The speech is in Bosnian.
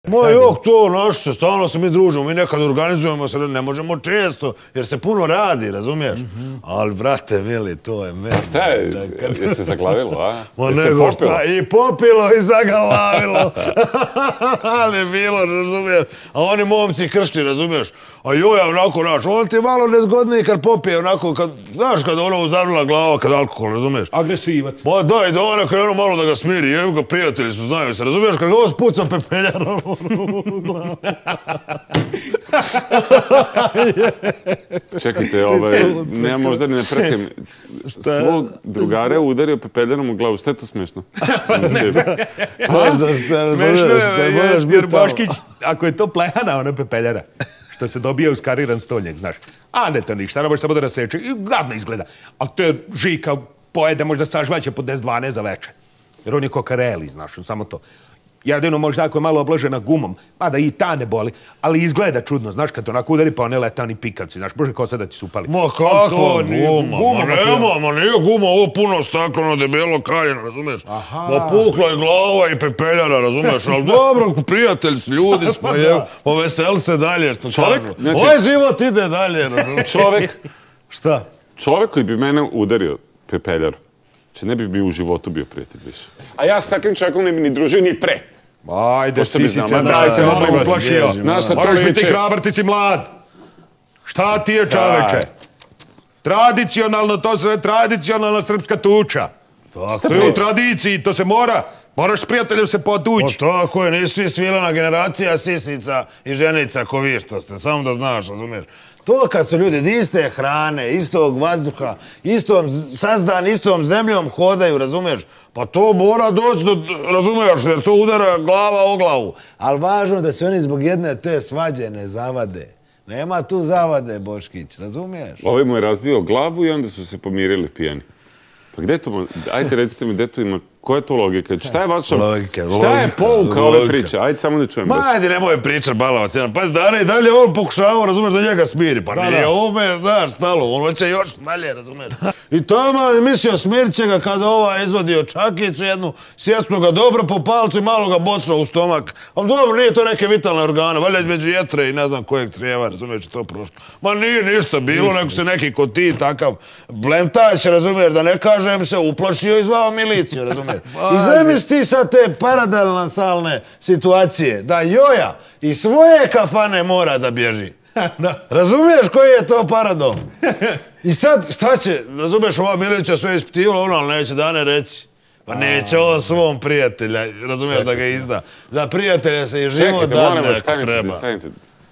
Ma jok to, naš se, stalno se mi družimo, mi nekad organizujemo se, ne možemo često, jer se puno radi, razumiješ? Ali, brate, mili, to je meni. Šta je, je se zaglavilo, a? Ma nego šta, i popilo i zaglavilo. Ali je bilo, razumiješ? A oni momci kršni, razumiješ? A joj, onako, znaš, on ti je malo nezgodniji kad popije, onako, znaš, kad ono uzavrla glava, kad alkohol, razumiješ? Agresivac. Ma daj, da ona krenu malo da ga smiri, jevi ga, prijatelji su, znaju se, razumiješ? Kad ga ovo spuca pepeljarom u glavu. Čekajte, nema možda ni ne pratim. Svog drugara je udario pepeljarom u glavu, šta je to smiješno? Smiješno je, jer Boškić, ako je to plehana, ona pepeljara, što se dobija uz kariran stolnjak, znaš. A ne to ništa, ne može samo da raseče. I gadno izgleda. Ali to je žika pojede možda sažvaće po 10-12 za večer. Jer on je kokareli, znaš, samo to. Jedino možda ako je malo obložena gumom, mada i ta ne boli, ali izgleda čudno, znaš, kad to onako udari pa one letani pikavci, znaš, bože ko sad da ti su upali. Ma kakva guma, ma nije guma, ovo puno stakleno, debelo kaljeno, razumiješ? Ma pukla je glava i pepeljara, razumiješ? Ali dobro, prijatelji su, ljudi smo, poveseli se dalje, što kažu. Ovaj život ide dalje, razumiješ? Čovjek. Šta? Čovjek koji bi mene udario pepeljaru, ne bi bio u životu bio prijatelj više. A ja s takvim čovjekom ne bi ni družio ni pre. Ajde, sisice, daj se malo uplašio. Moraš biti hrabar, ti si mlad. Šta ti je, čoveče? Tradicionalno, to se tradicionalna srpska tuča. To je u tradiciji, to se mora. Moraš s prijateljem se potući. Tako je, nisu svi svilana generacija sisnica i ženica ko vi što ste, samo da znaš, razumiješ. To kad su ljudi iste hrane, istog vazduha, sazdan istom zemljom hodaju, razumiješ? Pa to mora doći do, razumiješ, jer to udara glava o glavu. Ali važno da se oni zbog jedne te svađe ne zavade. Nema tu zavade, Boškić, razumiješ? Ovaj mu je razbio glavu i onda su se pomirili pijani. Pa gdje to, ajde recite mi gdje to ima, koja je to logika? Šta je vaša, šta je pouka ove priče? Ajde samo da čujem. Ma ajde, nemoj pričat, balavac jedan. Pa Dara i dalje on pokušavao, razumeš, da njega smiri. Pa nije ome, znaš, stalo, on hoće još dalje, razumeš. I tamo je mislio smirit će ga kada ova izvadio čakicu jednu, sjestnu ga dobro po palcu i malo ga bocno u stomak. Ali dobro, nije to neke vitalne organe, valjda između jetre i ne znam kojeg crijeva, razumeš, to prošlo. Ma nije ništa bilo, nego se neki ko ti takav blentać, razumeš, da ne kažem se, uplašio i zvao miliciju, razumeš. I zamisli ti sad te paradalnasalne situacije, da Joja iz svoje kafane mora da bježi. Razumiješ koji je to paradom? I sad, šta će, razumiješ, ova Milića sve ispitivala, ono, ali neće Dane reći. Pa neće on svom prijatelja, razumiješ, da ga izda. Za prijatelja se i život dadne ako treba. Stanite.